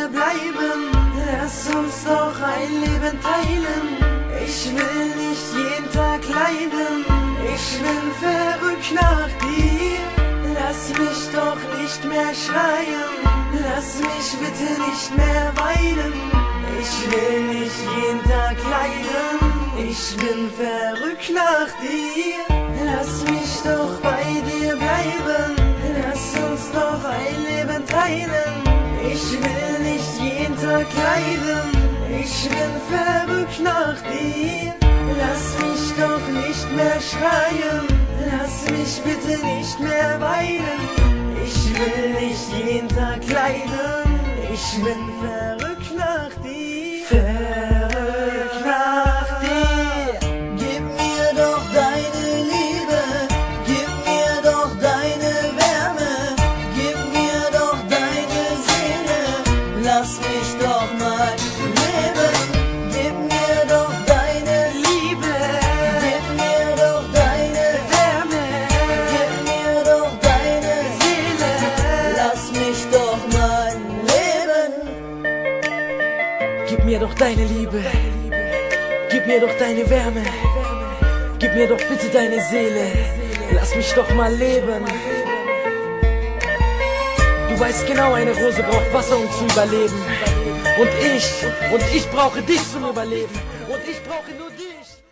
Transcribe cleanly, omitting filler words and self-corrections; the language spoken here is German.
dir bleiben. Lass uns doch ein Leben teilen. Ich will nicht jeden Tag leiden. Ich bin verrückt nach dir. Lass mich doch nicht mehr schreien. Lass mich bitte nicht mehr weinen. Ich will nicht jeden Tag leiden. Ich bin verrückt nach dir. Lass mich doch bei dir bleiben. Lass uns doch ein Leben teilen. Ich will nicht jeden Tag leiden. Ich bin verrückt nach dir. Lass mich doch nicht mehr schreien. Lass mich bitte nicht mehr weinen. Ich will nicht jeden Tag leiden. Ich bin verrückt nach dir. Verrückt nach dir. Gib mir doch deine Liebe, gib mir doch deine Wärme, gib mir doch deine Seele, lass mich doch mal leben. Gib mir doch deine Liebe, gib mir doch deine Wärme, gib mir doch deine Seele, lass mich doch mal leben. Gib mir doch deine Liebe, gib mir doch deine Wärme, gib mir doch bitte deine Seele, lass mich doch mal leben. Du weißt genau, eine Rose braucht Wasser, um zu überleben. Und ich brauche dich zum Überleben. Und ich brauche nur dich.